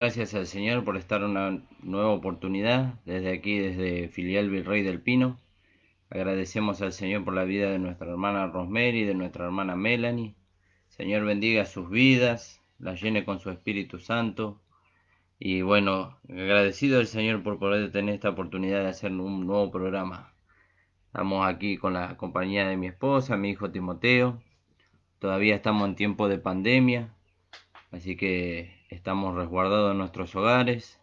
Gracias al Señor por estar una nueva oportunidad desde aquí, desde Filial Virrey del Pino. Agradecemos al Señor por la vida de nuestra hermana Rosemary y de nuestra hermana Melanie. Señor bendiga sus vidas, las llene con su Espíritu Santo. Y bueno, agradecido al Señor por poder tener esta oportunidad de hacer un nuevo programa. Estamos aquí con la compañía de mi esposa, mi hijo Timoteo. Todavía estamos en tiempo de pandemia, así que estamos resguardados en nuestros hogares.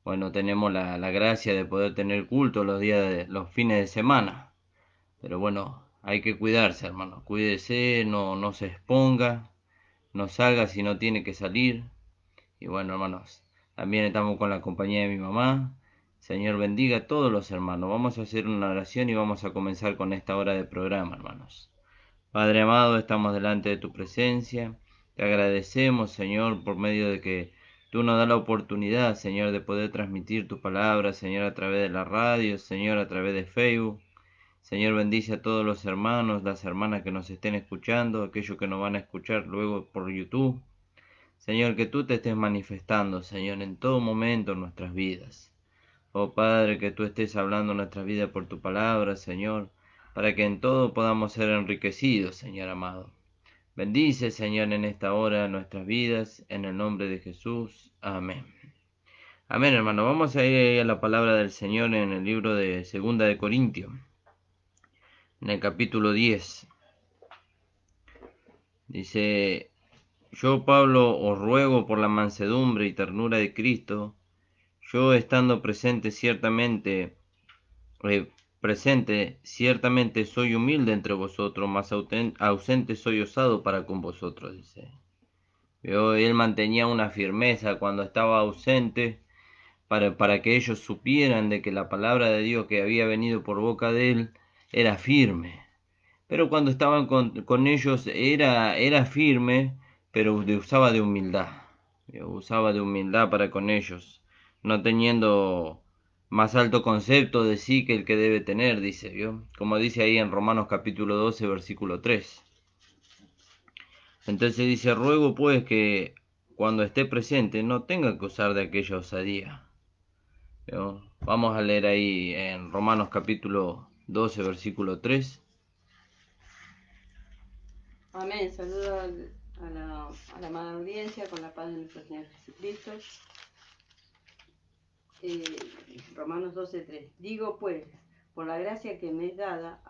Bueno, tenemos la gracia de poder tener culto los fines de semana. Pero bueno, hay que cuidarse, hermano. Cuídese, no se exponga, no salga si no tiene que salir. Y bueno, hermanos, también estamos con la compañía de mi mamá. Señor bendiga a todos los hermanos. Vamos a hacer una oración y vamos a comenzar con esta hora de programa, hermanos. Padre amado, estamos delante de tu presencia. Te agradecemos, Señor, por medio de que tú nos das la oportunidad, Señor, de poder transmitir tu palabra, Señor, a través de la radio, Señor, a través de Facebook. Señor, bendice a todos los hermanos, las hermanas que nos estén escuchando, aquellos que nos van a escuchar luego por YouTube. Señor, que tú te estés manifestando, Señor, en todo momento en nuestras vidas. Oh Padre, que tú estés hablando en nuestras vidas por tu palabra, Señor, para que en todo podamos ser enriquecidos, Señor amado. Bendice, Señor, en esta hora nuestras vidas, en el nombre de Jesús. Amén. Amén, hermano. Vamos a ir a la palabra del Señor en el libro de Segunda de Corintios, en el capítulo 10. Dice: Yo, Pablo, os ruego por la mansedumbre y ternura de Cristo, yo estando eh, ciertamente soy humilde entre vosotros, mas ausente soy osado para con vosotros, dice. Él mantenía una firmeza cuando estaba ausente para que ellos supieran de que la palabra de Dios que había venido por boca de él era firme. Pero cuando estaban con ellos era firme, pero usaba de humildad. Usaba de humildad para con ellos, no teniendo más alto concepto de sí que el que debe tener, dice, ¿vio? Como dice ahí en Romanos capítulo 12, versículo 3. Entonces dice: ruego pues que cuando esté presente no tenga que usar de aquella osadía. ¿Vio? Vamos a leer ahí en Romanos capítulo 12, versículo 3. Amén. Saludo a la amada audiencia con la paz de nuestro Señor Jesucristo. Romanos 12:3. Digo pues, por la gracia que me es dada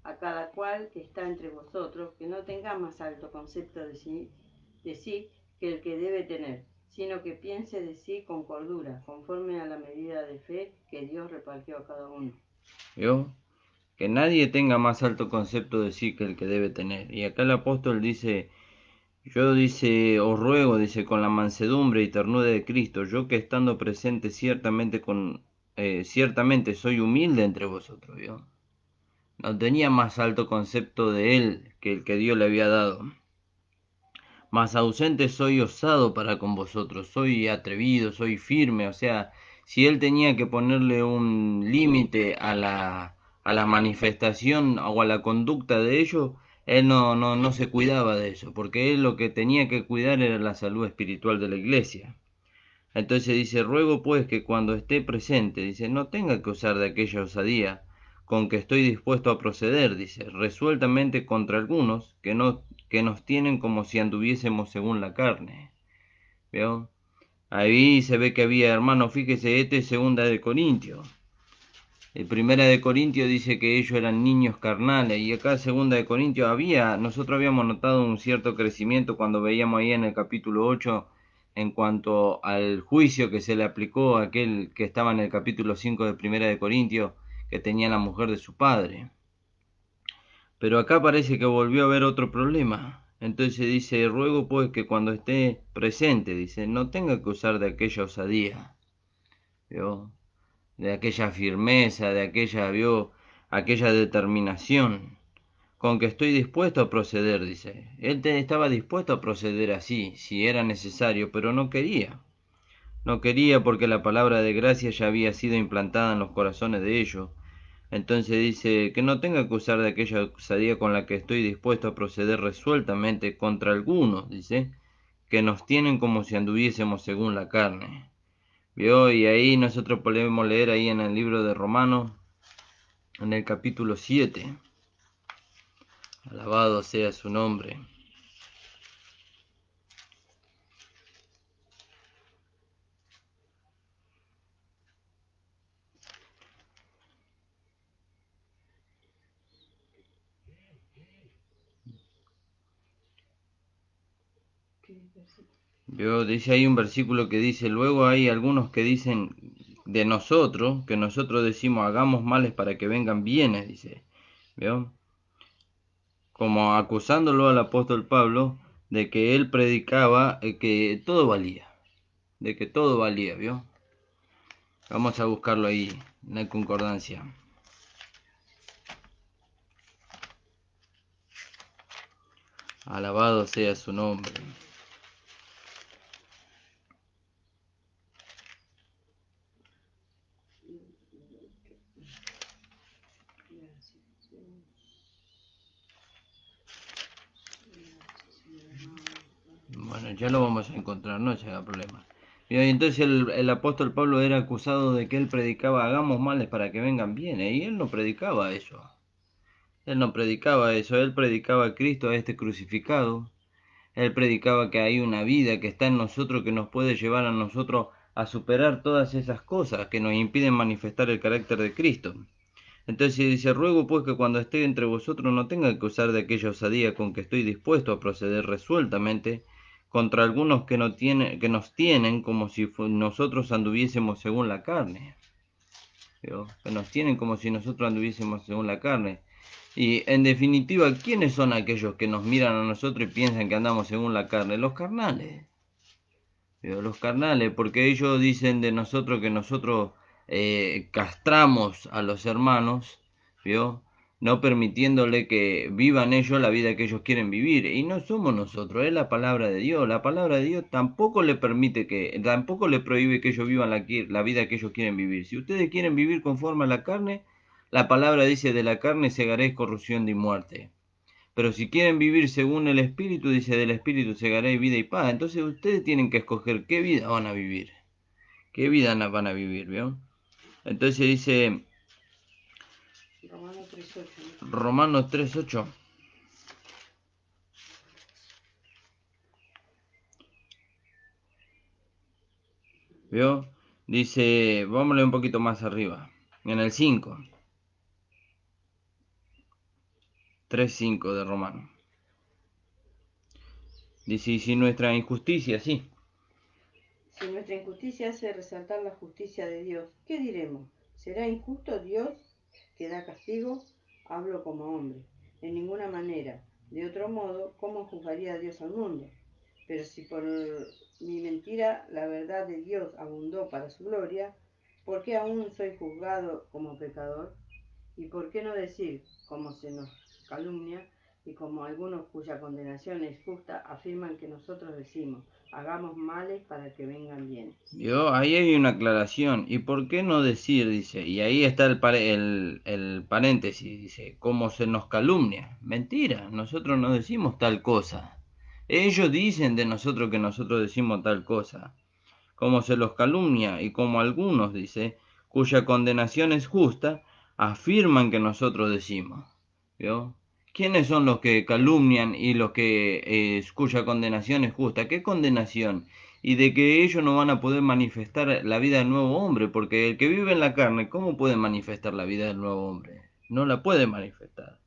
a cada cual que está entre vosotros, que no tenga más alto concepto de sí que el que debe tener, sino que piense de sí con cordura, conforme a la medida de fe que Dios repartió a cada uno. ¿Vio? Que nadie tenga más alto concepto de sí que el que debe tener. Y acá el apóstol dice: yo, dice, os ruego, dice, con la mansedumbre y ternura de Cristo, yo que estando presente ciertamente soy humilde entre vosotros, ¿vio? No tenía más alto concepto de él que el que Dios le había dado. Mas ausente soy osado para con vosotros, soy atrevido, soy firme. O sea, si él tenía que ponerle un límite a la manifestación o a la conducta de ellos, él no se cuidaba de eso, porque él lo que tenía que cuidar era la salud espiritual de la iglesia. Entonces dice: ruego pues que cuando esté presente, dice, no tenga que usar de aquella osadía con que estoy dispuesto a proceder, dice, resueltamente contra algunos que nos tienen como si anduviésemos según la carne. ¿Veo? Ahí se ve que había, hermano, fíjese, este es segunda de Corintios. El primera de Corintios dice que ellos eran niños carnales, y acá segunda de Corintios nosotros habíamos notado un cierto crecimiento cuando veíamos ahí en el capítulo 8 en cuanto al juicio que se le aplicó a aquel que estaba en el capítulo 5 de primera de Corintios, que tenía la mujer de su padre. Pero acá parece que volvió a haber otro problema. Entonces dice: ruego pues que cuando esté presente, dice, no tenga que usar de aquella osadía, ¿vio? De aquella firmeza, aquella determinación con que estoy dispuesto a proceder, dice. Él estaba dispuesto a proceder así, si era necesario, pero no quería. No quería porque la palabra de gracia ya había sido implantada en los corazones de ellos. Entonces dice que no tenga que usar de aquella osadía con la que estoy dispuesto a proceder resueltamente contra algunos, dice, que nos tienen como si anduviésemos según la carne. ¿Vio? Y ahí nosotros podemos leer ahí en el libro de Romanos, en el capítulo 7. Alabado sea su nombre. ¿Vio? Dice ahí un versículo que dice, luego hay algunos que dicen de nosotros, que nosotros decimos hagamos males para que vengan bienes, dice. ¿Vio? Como acusándolo al apóstol Pablo de que él predicaba que todo valía, de que todo valía, ¿vio? Vamos a buscarlo ahí, en la concordancia. Alabado sea su nombre. Bueno, ya lo vamos a encontrar, no se haga problema. Y entonces el apóstol Pablo era acusado de que él predicaba hagamos males para que vengan bienes, y él no predicaba eso. Él no predicaba eso, él predicaba a Cristo, a este crucificado. Él predicaba que hay una vida que está en nosotros que nos puede llevar a nosotros a superar todas esas cosas que nos impiden manifestar el carácter de Cristo. Entonces dice, ruego pues que cuando esté entre vosotros no tenga que usar de aquella osadía con que estoy dispuesto a proceder resueltamente contra algunos que nos tienen como si nosotros anduviésemos según la carne. ¿Vio? Que nos tienen como si nosotros anduviésemos según la carne. Y en definitiva, ¿quiénes son aquellos que nos miran a nosotros y piensan que andamos según la carne? Los carnales. ¿Vio? Los carnales, porque ellos dicen de nosotros que nosotros castramos a los hermanos, ¿vio? No permitiéndole que vivan ellos la vida que ellos quieren vivir. Y no somos nosotros, es la palabra de Dios. La palabra de Dios tampoco le tampoco le prohíbe que ellos vivan la vida que ellos quieren vivir. Si ustedes quieren vivir conforme a la carne, la palabra dice, de la carne segaréis corrupción y muerte. Pero si quieren vivir según el Espíritu, dice, del Espíritu segaréis vida y paz. Entonces ustedes tienen que escoger qué vida van a vivir. ¿Qué vida van a vivir, vio? Entonces dice Romanos 3:8. ¿Vio? Dice, vamos a leer un poquito más arriba. En el 5. 3:5 de Romanos. Dice, y si nuestra injusticia, sí. Si nuestra injusticia hace resaltar la justicia de Dios, ¿qué diremos? ¿Será injusto Dios que da castigo? Hablo como hombre. En ninguna manera. De otro modo, ¿cómo juzgaría Dios al mundo? Pero si por mi mentira la verdad de Dios abundó para su gloria, ¿por qué aún soy juzgado como pecador? ¿Y por qué no decir, como se nos calumnia, y como algunos cuya condenación es justa afirman que nosotros decimos, hagamos males para que vengan bienes? ¿Vio? Ahí hay una aclaración. ¿Y por qué no decir? Dice, y ahí está el paréntesis, dice, como se nos calumnia. Mentira, nosotros no decimos tal cosa. Ellos dicen de nosotros que nosotros decimos tal cosa. Como se los calumnia y como algunos, dice, cuya condenación es justa, afirman que nosotros decimos. ¿Vio? ¿Quiénes son los que calumnian y los que cuya condenación es justa? ¿Qué condenación? Y de que ellos no van a poder manifestar la vida del nuevo hombre, porque el que vive en la carne, ¿cómo puede manifestar la vida del nuevo hombre? No la puede manifestar.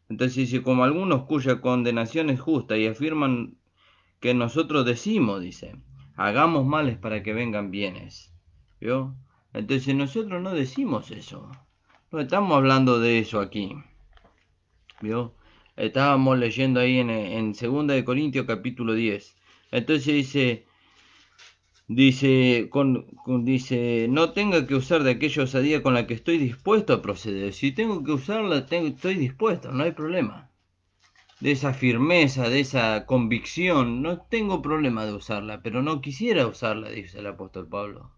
Entonces dice, como algunos cuya condenación es justa y afirman que nosotros decimos, dice, hagamos males para que vengan bienes. ¿Vio? Entonces nosotros no decimos eso. No estamos hablando de eso aquí. ¿Vio? Estábamos leyendo ahí en 2 de Corintios capítulo 10. Entonces dice, no tenga que usar de aquella osadía con la que estoy dispuesto a proceder. Si tengo que usarla, estoy dispuesto, no hay problema. De esa firmeza, de esa convicción, no tengo problema de usarla, pero no quisiera usarla, dice el apóstol Pablo.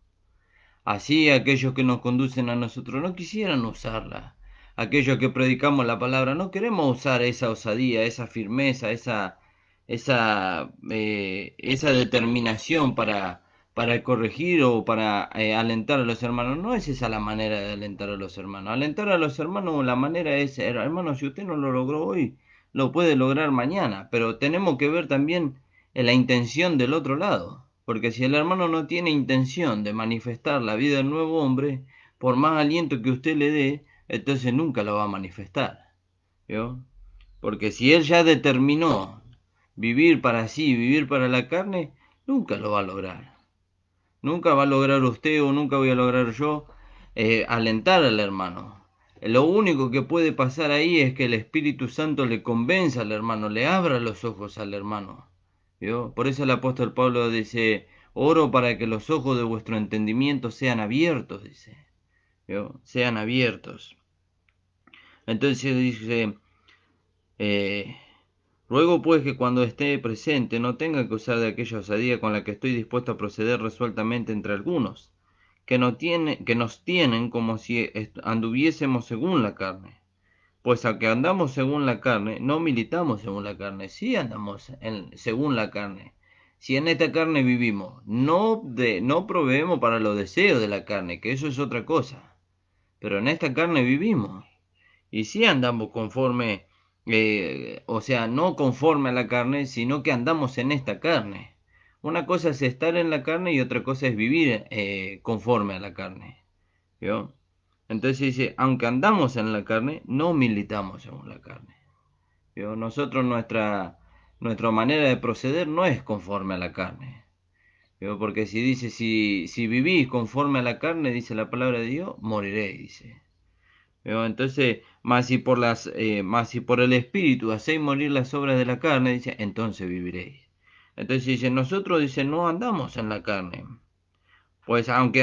Así aquellos que nos conducen a nosotros no quisieran usarla. Aquellos que predicamos la palabra no queremos usar esa osadía, esa firmeza, esa determinación para corregir o para alentar a los hermanos. No es esa la manera de alentar a los hermanos. Alentar a los hermanos, la manera es, hermano, si usted no lo logró hoy, lo puede lograr mañana, pero tenemos que ver también la intención del otro lado. Porque si el hermano no tiene intención de manifestar la vida del nuevo hombre, por más aliento que usted le dé, entonces nunca lo va a manifestar. ¿Vio? Porque si él ya determinó vivir para sí, vivir para la carne, nunca lo va a lograr. Nunca va a lograr usted o nunca voy a lograr yo alentar al hermano. Lo único que puede pasar ahí es que el Espíritu Santo le convenza al hermano, le abra los ojos al hermano. ¿Vio? Por eso el apóstol Pablo dice, oro para que los ojos de vuestro entendimiento sean abiertos, dice. ¿Vio? Sean abiertos. Entonces dice, eh, ruego pues que cuando esté presente no tenga que usar de aquella osadía con la que estoy dispuesto a proceder resueltamente entre algunos, que nos tienen como si anduviésemos según la carne. Pues aunque andamos según la carne, no militamos según la carne, sí andamos según la carne. Si en esta carne vivimos, no proveemos para los deseos de la carne, que eso es otra cosa, pero en esta carne vivimos. Y sí andamos conforme, o sea, no conforme a la carne, sino que andamos en esta carne. Una cosa es estar en la carne y otra cosa es vivir conforme a la carne. ¿Vio? Entonces dice, aunque andamos en la carne, no militamos según la carne. ¿Vio? Nosotros nuestra manera de proceder no es conforme a la carne. ¿Vio? Porque si dice, si vivís conforme a la carne, dice la palabra de Dios, moriréis, dice. ¿Vio? Entonces, más si por el Espíritu hacéis morir las obras de la carne, dice, entonces viviréis. Entonces dice, nosotros dice, no andamos en la carne. Pues aunque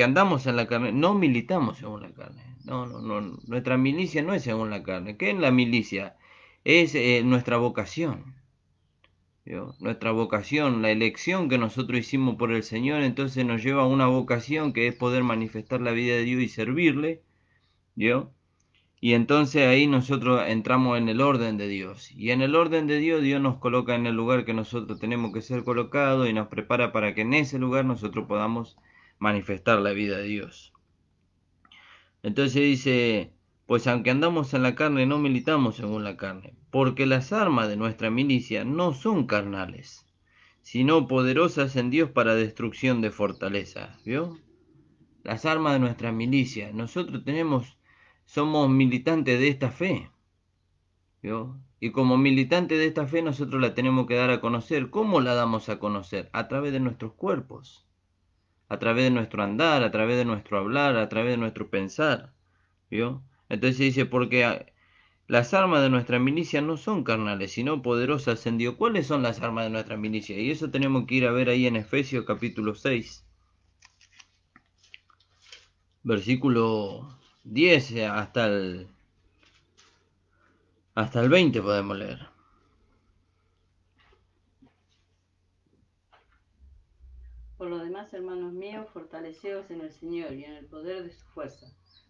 andamos en la carne, no militamos según la carne. No, nuestra milicia no es según la carne. ¿Qué es la milicia? Es nuestra vocación. ¿Vio? Nuestra vocación, la elección que nosotros hicimos por el Señor, entonces nos lleva a una vocación que es poder manifestar la vida de Dios y servirle. ¿Vio? Y entonces ahí nosotros entramos en el orden de Dios. Y en el orden de Dios, Dios nos coloca en el lugar que nosotros tenemos que ser colocados y nos prepara para que en ese lugar nosotros podamos manifestar la vida de Dios. Entonces dice, pues aunque andamos en la carne, no militamos según la carne, porque las armas de nuestra milicia no son carnales, sino poderosas en Dios para destrucción de fortalezas. ¿Vio? Las armas de nuestra milicia. Nosotros somos militantes de esta fe. ¿Vio? Y como militante de esta fe nosotros la tenemos que dar a conocer. ¿Cómo la damos a conocer? A través de nuestros cuerpos, a través de nuestro andar, a través de nuestro hablar, a través de nuestro pensar. ¿Vio? Entonces dice, porque las armas de nuestra milicia no son carnales, sino poderosas en Dios. ¿Cuáles son las armas de nuestra milicia? Y eso tenemos que ir a ver ahí en Efesios capítulo 6, versículo 10 hasta el 20 podemos leer. Por lo demás, hermanos míos, fortaleceos en el Señor y en el poder de su fuerza.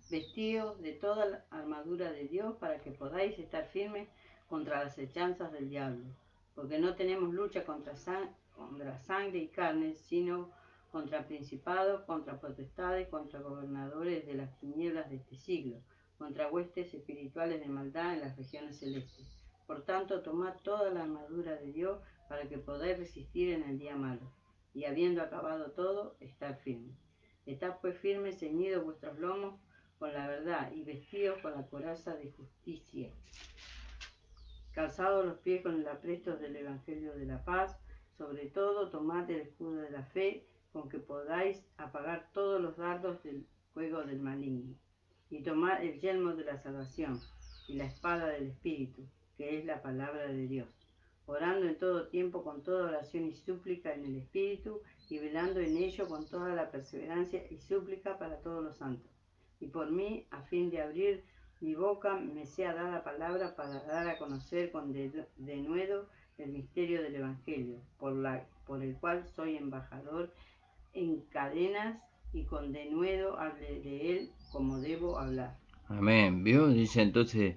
Vestíos de toda la armadura de Dios para que podáis estar firmes contra las hechanzas del diablo. Porque no tenemos lucha contra sangre y carne, sino contra principados, contra potestades, contra gobernadores de las tinieblas de este siglo, contra huestes espirituales de maldad en las regiones celestes. Por tanto, tomad toda la armadura de Dios para que podáis resistir en el día malo. Y habiendo acabado todo, estar firme. Estad pues firmes, ceñidos vuestros lomos con la verdad y vestidos con la coraza de justicia. Calzados los pies con el apresto del Evangelio de la paz. Sobre todo, tomad el escudo de la fe, con que podáis apagar todos los dardos del fuego del maligno. Y tomad el yelmo de la salvación y la espada del Espíritu, que es la palabra de Dios, orando en todo tiempo con toda oración y súplica en el Espíritu, y velando en ello con toda la perseverancia y súplica para todos los santos. Y por mí, a fin de abrir mi boca, me sea dada palabra para dar a conocer con denuedo el misterio del Evangelio, por el cual soy embajador en cadenas, y con denuedo hable de él como debo hablar. Amén. ¿Vio? Dice entonces,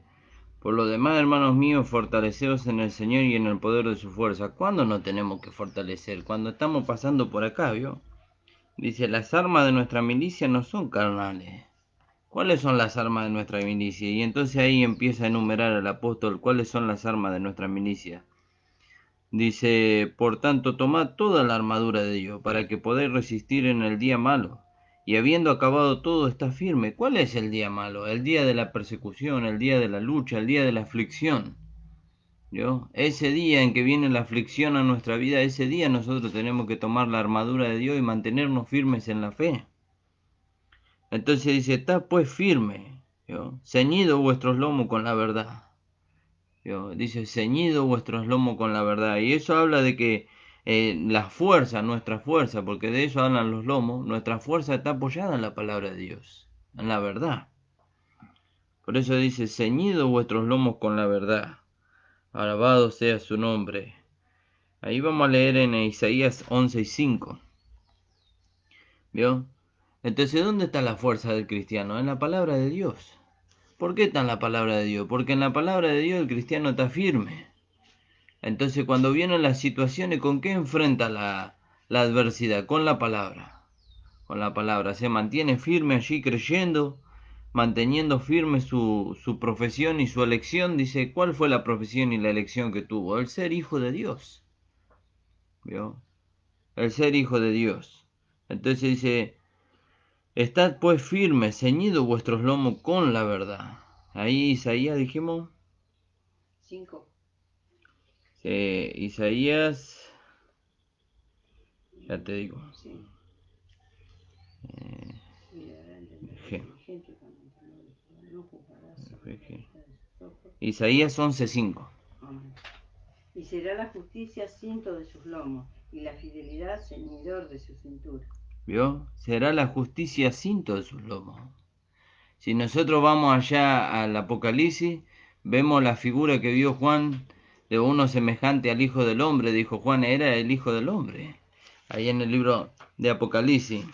Por lo demás, hermanos míos, fortaleceos en el Señor y en el poder de su fuerza. ¿Cuándo nos tenemos que fortalecer? Cuando estamos pasando por acá, ¿vio? Dice, las armas de nuestra milicia no son carnales. ¿Cuáles son las armas de nuestra milicia? Y entonces ahí empieza a enumerar el apóstol cuáles son las armas de nuestra milicia. Dice, por tanto, tomad toda la armadura de Dios, para que podáis resistir en el día malo. Y habiendo acabado todo, está firme. ¿Cuál es el día malo? El día de la persecución, el día de la lucha, el día de la aflicción. ¿Yo? Ese día en que viene la aflicción a nuestra vida, ese día nosotros tenemos que tomar la armadura de Dios y mantenernos firmes en la fe. Entonces dice, está pues firme, ¿yo? Ceñido vuestros lomos con la verdad. ¿Yo? Dice, ceñido vuestros lomos con la verdad. Y eso habla de que la fuerza, nuestra fuerza, porque de eso hablan los lomos, nuestra fuerza está apoyada en la palabra de Dios, en la verdad. Por eso dice, ceñido vuestros lomos con la verdad. Alabado sea su nombre. Ahí vamos a leer en Isaías 11:5. ¿Vio? Entonces, ¿dónde está la fuerza del cristiano? En la palabra de Dios. ¿Por qué está en la palabra de Dios? Porque en la palabra de Dios el cristiano está firme. Entonces, cuando vienen las situaciones, ¿con qué enfrenta la adversidad? Con la palabra. Con la palabra. Se mantiene firme allí creyendo, manteniendo firme su profesión y su elección. Dice, ¿cuál fue la profesión y la elección que tuvo? El ser hijo de Dios. ¿Vio? El ser hijo de Dios. Entonces dice, estad pues firmes, ceñidos vuestros lomos con la verdad. Ahí Isaías dijimos. 5. Isaías, ya te digo. Sí. G. Isaías 11:5. Y será la justicia cinto de sus lomos, y la fidelidad ceñidor de su cintura. ¿Vio? Será la justicia cinto de sus lomos. Si nosotros vamos allá al Apocalipsis, vemos la figura que vio Juan de uno semejante al Hijo del Hombre. Dijo Juan, era el Hijo del Hombre. Ahí en el libro de Apocalipsis.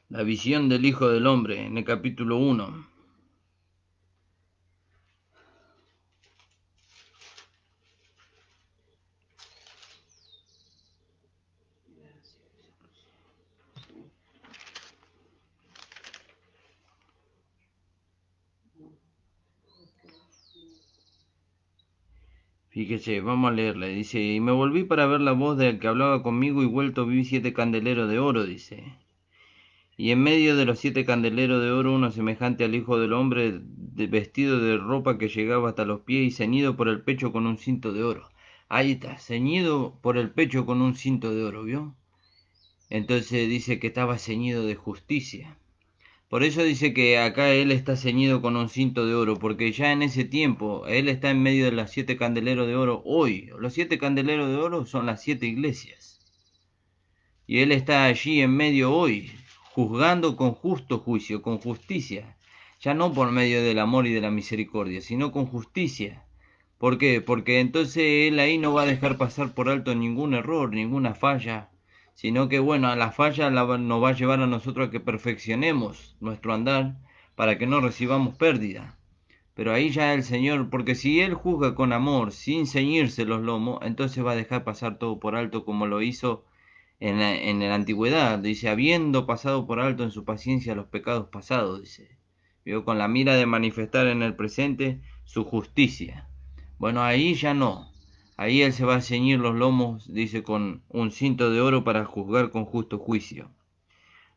La visión del Hijo del Hombre en el capítulo 1. Fíjese, vamos a leerle. Dice, y me volví para ver la voz del que hablaba conmigo y vuelto vi 7 candeleros de oro, dice. Y en medio de los 7 candeleros de oro uno semejante al Hijo del Hombre, vestido de ropa que llegaba hasta los pies y ceñido por el pecho con un cinto de oro. Ahí está, ceñido por el pecho con un cinto de oro, ¿vio? Entonces dice que estaba ceñido de justicia. Por eso dice que acá él está ceñido con un cinto de oro, porque ya en ese tiempo él está en medio de los 7 candeleros de oro hoy. Los 7 candeleros de oro son las 7 iglesias. Y él está allí en medio hoy, juzgando con justo juicio, con justicia. Ya no por medio del amor y de la misericordia, sino con justicia. ¿Por qué? Porque entonces él ahí no va a dejar pasar por alto ningún error, ninguna falla, sino que bueno, a la falla nos va a llevar a nosotros a que perfeccionemos nuestro andar para que no recibamos pérdida. Pero ahí ya el Señor, porque si Él juzga con amor, sin ceñirse los lomos, entonces va a dejar pasar todo por alto como lo hizo en la antigüedad. Dice, habiendo pasado por alto en su paciencia los pecados pasados, dice. ¿Vio? Con la mira de manifestar en el presente su justicia. Bueno, ahí ya no. Ahí Él se va a ceñir los lomos, dice, con un cinto de oro para juzgar con justo juicio.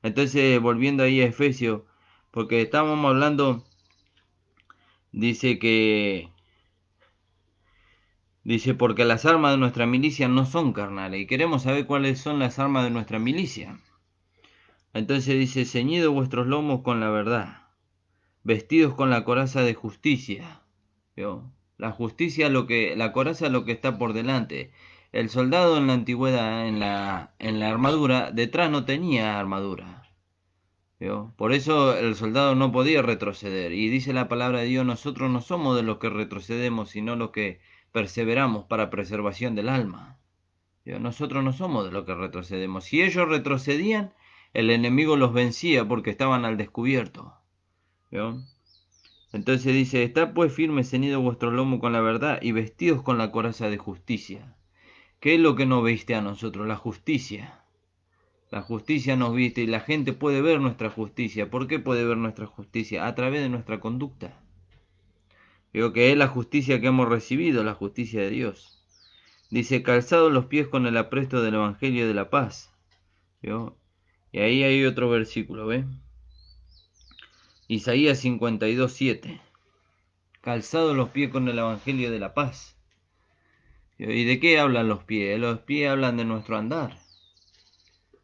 Entonces, volviendo ahí a Efesios, porque estábamos hablando, dice que, dice, porque las armas de nuestra milicia no son carnales, y queremos saber cuáles son las armas de nuestra milicia. Entonces dice, ceñidos vuestros lomos con la verdad, vestidos con la coraza de justicia. ¿Vio? La justicia, la coraza es lo que está por delante. El soldado en la antigüedad, en la armadura, detrás no tenía armadura. ¿Vio? Por eso el soldado no podía retroceder. Y dice la palabra de Dios, nosotros no somos de los que retrocedemos, sino los que perseveramos para preservación del alma. ¿Vio? Nosotros no somos de los que retrocedemos. Si ellos retrocedían, el enemigo los vencía porque estaban al descubierto. ¿Vio? Entonces dice, está pues firme ceñido vuestro lomo con la verdad y vestidos con la coraza de justicia. ¿Qué es lo que nos viste a nosotros? La justicia. La justicia nos viste y la gente puede ver nuestra justicia. ¿Por qué puede ver nuestra justicia? A través de nuestra conducta. Digo que es la justicia que hemos recibido, la justicia de Dios. Dice, calzados los pies con el apresto del Evangelio de la paz. ¿Vio? Y ahí hay otro versículo, ¿ves? Isaías 52:7. Calzados los pies con el Evangelio de la paz. ¿Y de qué hablan los pies? Los pies hablan de nuestro andar.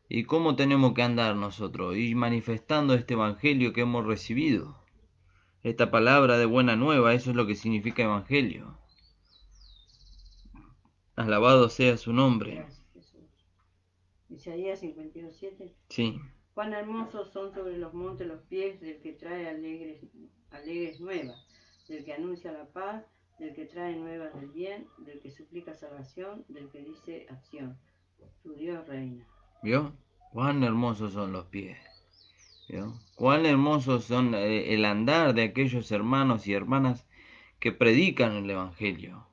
¿Y cómo tenemos que andar nosotros? Y manifestando este Evangelio que hemos recibido. Esta palabra de buena nueva, eso es lo que significa Evangelio. Alabado sea su nombre. Gracias, Jesús. Isaías 52:7. Sí. Cuán hermosos son sobre los montes los pies del que trae alegres nuevas, del que anuncia la paz, del que trae nuevas del bien, del que suplica salvación, del que dice acción. Tu Dios reina. ¿Vio? Cuán hermosos son los pies. ¿Vio? Cuán hermosos son el andar de aquellos hermanos y hermanas que predican el Evangelio.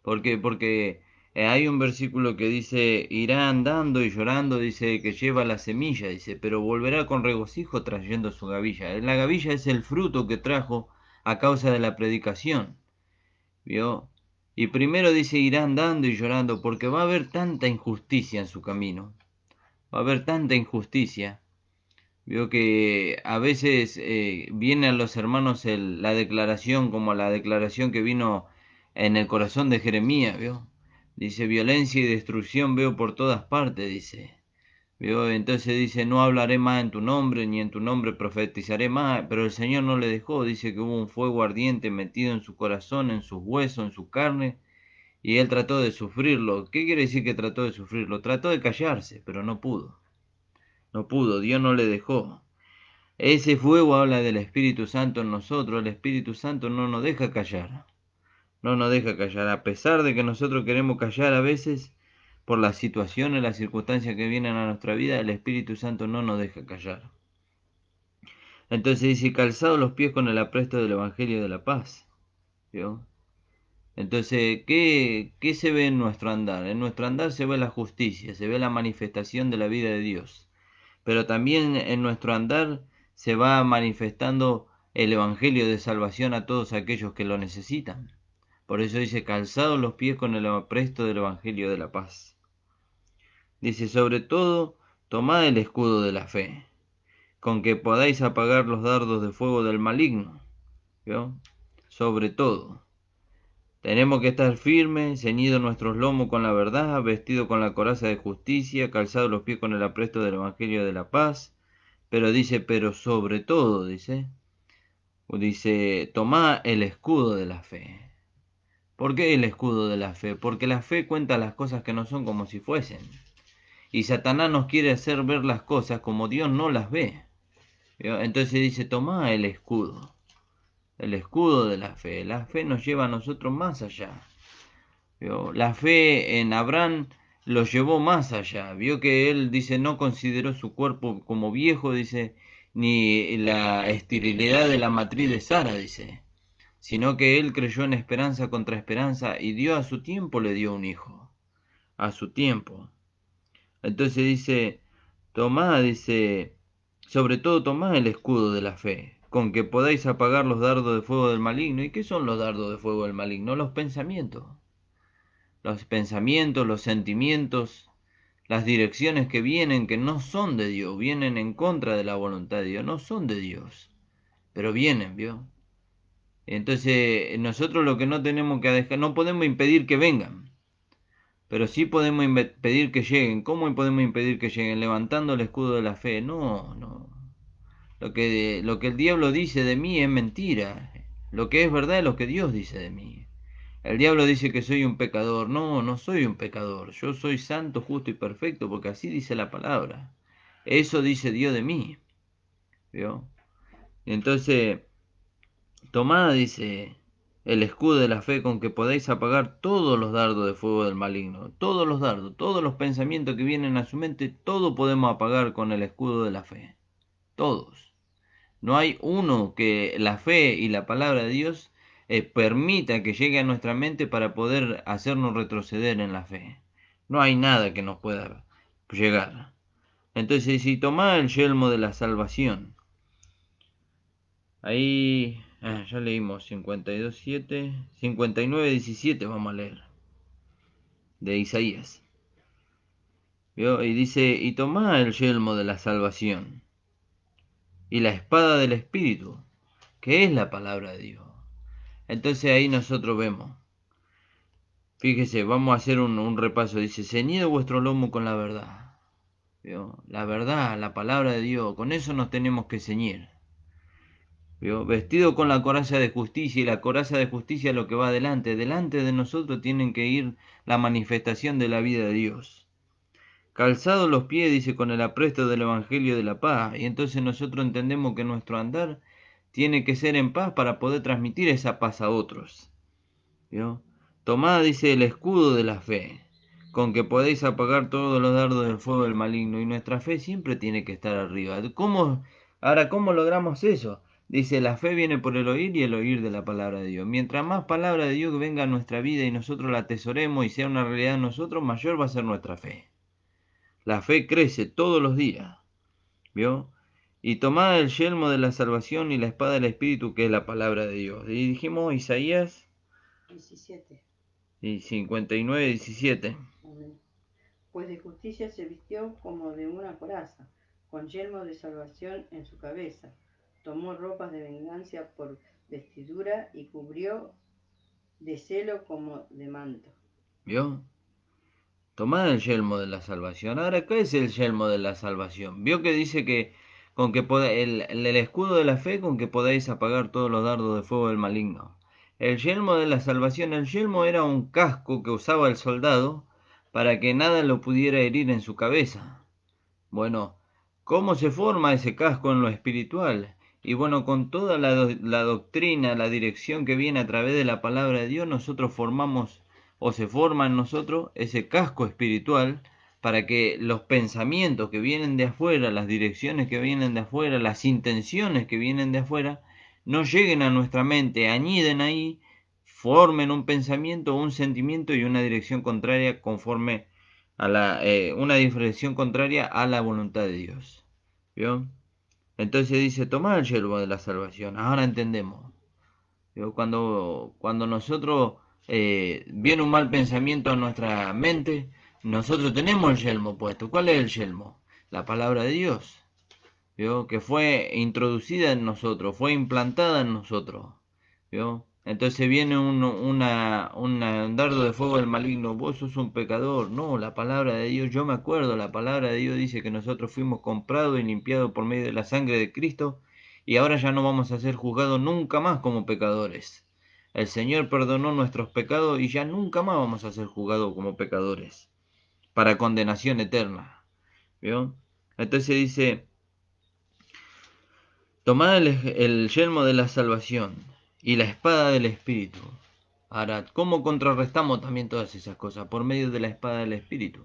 ¿Por qué? Porque hay un versículo que dice, irá andando y llorando, dice, que lleva la semilla, dice, pero volverá con regocijo trayendo su gavilla. La gavilla es el fruto que trajo a causa de la predicación. ¿Vio? Y primero dice, irá andando y llorando, porque va a haber tanta injusticia en su camino. Va a haber tanta injusticia. Vio que a veces viene a los hermanos la declaración como la declaración que vino en el corazón de Jeremías, ¿vio? Dice, violencia y destrucción veo por todas partes, dice. ¿Vio? Entonces dice, no hablaré más en tu nombre, ni en tu nombre profetizaré más, pero el Señor no le dejó, dice que hubo un fuego ardiente metido en su corazón, en sus huesos, en su carne, y él trató de sufrirlo. ¿Qué quiere decir que trató de sufrirlo? Trató de callarse, pero no pudo. No pudo, Dios no le dejó. Ese fuego habla del Espíritu Santo en nosotros. El Espíritu Santo no nos deja callar. No nos deja callar. A pesar de que nosotros queremos callar a veces por las situaciones, las circunstancias que vienen a nuestra vida, el Espíritu Santo no nos deja callar. Entonces dice, calzados los pies con el apresto del Evangelio de la paz. ¿Vio? Entonces, ¿qué se ve en nuestro andar? En nuestro andar se ve la justicia, se ve la manifestación de la vida de Dios. Pero también en nuestro andar se va manifestando el Evangelio de salvación a todos aquellos que lo necesitan. Por eso dice, calzados los pies con el apresto del Evangelio de la paz. Dice, sobre todo, tomad el escudo de la fe, con que podáis apagar los dardos de fuego del maligno. ¿Vio? Sobre todo. Tenemos que estar firmes, ceñidos nuestros lomos con la verdad, vestidos con la coraza de justicia, calzados los pies con el apresto del Evangelio de la paz. Pero dice, pero sobre todo, dice, tomá el escudo de la fe. ¿Por qué el escudo de la fe? Porque la fe cuenta las cosas que no son como si fuesen. Y Satanás nos quiere hacer ver las cosas como Dios no las ve. ¿Vio? Entonces dice, tomá el escudo de la fe. La fe nos lleva a nosotros más allá. ¿Vio? La fe en Abraham lo llevó más allá. Vio que él, dice, no consideró su cuerpo como viejo, dice, ni la esterilidad de la matriz de Sara, dice, sino que él creyó en esperanza contra esperanza y Dios a su tiempo le dio un hijo. A su tiempo. Entonces dice, tomá, dice, sobre todo tomá el escudo de la fe, con que podáis apagar los dardos de fuego del maligno. ¿Y qué son los dardos de fuego del maligno? Los pensamientos. Los pensamientos, los sentimientos, las direcciones que vienen que no son de Dios, vienen en contra de la voluntad de Dios, no son de Dios, pero vienen, ¿vio? Entonces nosotros lo que no tenemos que dejar, no podemos impedir que vengan, pero sí podemos impedir que lleguen. ¿Cómo podemos impedir que lleguen? Levantando el escudo de la fe. No, no. Lo que el diablo dice de mí es mentira. Lo que es verdad es lo que Dios dice de mí. El diablo dice que soy un pecador. No, no soy un pecador. Yo soy santo, justo y perfecto, porque así dice la palabra. Eso dice Dios de mí. ¿Vio? Entonces, tomá, dice, el escudo de la fe con que podéis apagar todos los dardos de fuego del maligno. Todos los dardos, todos los pensamientos que vienen a su mente, todo podemos apagar con el escudo de la fe. Todos. No hay uno que la fe y la palabra de Dios permita que llegue a nuestra mente para poder hacernos retroceder en la fe. No hay nada que nos pueda llegar. Entonces, si tomás el yelmo de la salvación, ahí ya leímos 52:7, 59:17 vamos a leer, de Isaías. ¿Vio? Y dice, y tomá el yelmo de la salvación y la espada del Espíritu, que es la palabra de Dios. Entonces ahí nosotros vemos, fíjese, vamos a hacer un repaso. Dice, ceñido vuestro lomo con la verdad. ¿Vio? La verdad, la palabra de Dios, con eso nos tenemos que ceñir. ¿Vio? Vestido con la coraza de justicia, y la coraza de justicia es lo que va adelante. Delante de nosotros tienen que ir la manifestación de la vida de Dios. Calzados los pies, dice, con el apresto del Evangelio de la paz. Y entonces nosotros entendemos que nuestro andar tiene que ser en paz para poder transmitir esa paz a otros. ¿Vio? Tomad, dice, el escudo de la fe, con que podéis apagar todos los dardos del fuego del maligno. Y nuestra fe siempre tiene que estar arriba. Ahora, ¿cómo logramos eso? Dice, la fe viene por el oír y el oír de la palabra de Dios. Mientras más palabra de Dios venga a nuestra vida y nosotros la atesoremos y sea una realidad en nosotros, mayor va a ser nuestra fe. La fe crece todos los días. ¿Vio? Y tomad el yelmo de la salvación y la espada del Espíritu, que es la palabra de Dios. Y dijimos Isaías 17. y 59:17. Pues de justicia se vistió como de una coraza, con yelmo de salvación en su cabeza. Tomó ropas de venganza por vestidura y cubrió de celo como de manto. ¿Vio? Tomad el yelmo de la salvación. Ahora, ¿qué es el yelmo de la salvación? Vio que dice que con que el escudo de la fe con que podáis apagar todos los dardos de fuego del maligno. El yelmo de la salvación, el yelmo era un casco que usaba el soldado para que nada lo pudiera herir en su cabeza. Bueno, ¿cómo se forma ese casco en lo espiritual? Y bueno, con toda la doctrina, la dirección que viene a través de la palabra de Dios, nosotros formamos o se forma en nosotros ese casco espiritual para que los pensamientos que vienen de afuera, las direcciones que vienen de afuera, las intenciones que vienen de afuera, no lleguen a nuestra mente, añiden ahí, formen un pensamiento, un sentimiento y una dirección contraria conforme a una dirección contraria a la voluntad de Dios. ¿Vio? Entonces dice, tomad el yelmo de la salvación. Ahora entendemos. ¿Vio? Cuando nosotros viene un mal pensamiento a nuestra mente, nosotros tenemos el yelmo puesto. ¿Cuál es el yelmo? La palabra de Dios. ¿Vio? Que fue introducida en nosotros, fue implantada en nosotros. ¿Vio? Entonces viene un dardo de fuego del maligno, vos sos un pecador. No, la palabra de Dios, yo me acuerdo, la palabra de Dios dice que nosotros fuimos comprados y limpiados por medio de la sangre de Cristo y ahora ya no vamos a ser juzgados nunca más como pecadores. El Señor perdonó nuestros pecados y ya nunca más vamos a ser juzgados como pecadores para condenación eterna. ¿Vio? Entonces dice, tomad el yelmo de la salvación y la espada del Espíritu. Ahora, ¿cómo contrarrestamos también todas esas cosas? Por medio de la espada del Espíritu.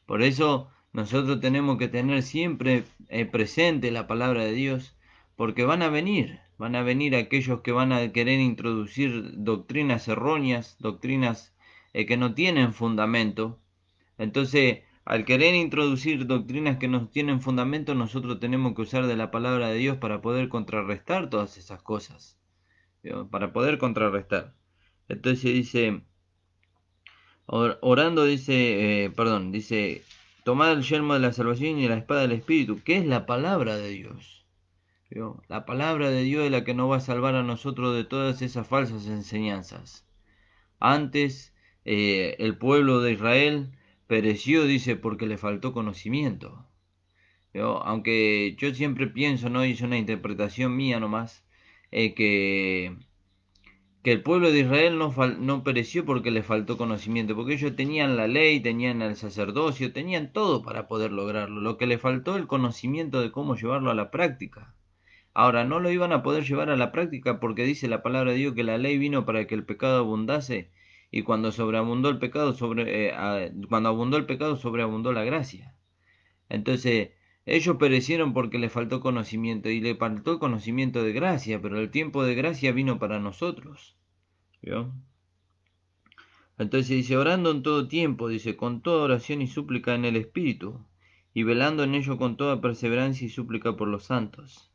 Por eso nosotros tenemos que tener siempre presente la palabra de Dios, porque van a venir aquellos que van a querer introducir doctrinas erróneas, doctrinas que no tienen fundamento. Entonces, al querer introducir doctrinas que no tienen fundamento, nosotros tenemos que usar de la palabra de Dios para poder contrarrestar todas esas cosas. ¿Vio? Para poder contrarrestar. Entonces dice, orando dice, tomad el yelmo de la salvación y la espada del Espíritu, que es la palabra de Dios. ¿Vio? La palabra de Dios es la que nos va a salvar a nosotros de todas esas falsas enseñanzas. Antes, el pueblo de Israel pereció, dice, porque le faltó conocimiento. ¿Vio? Aunque yo siempre pienso, no hice una interpretación mía nomás, que el pueblo de Israel no pereció porque le faltó conocimiento, porque ellos tenían la ley, tenían el sacerdocio, tenían todo para poder lograrlo. Lo que le faltó el conocimiento de cómo llevarlo a la práctica. Ahora, no lo iban a poder llevar a la práctica porque dice la palabra de Dios que la ley vino para que el pecado abundase y cuando sobreabundó el pecado, cuando abundó el pecado, sobreabundó la gracia. Entonces, ellos perecieron porque les faltó conocimiento y le faltó el conocimiento de gracia, pero el tiempo de gracia vino para nosotros. ¿Vio? Entonces dice, orando en todo tiempo, dice, con toda oración y súplica en el Espíritu, y velando en ello con toda perseverancia y súplica por los santos.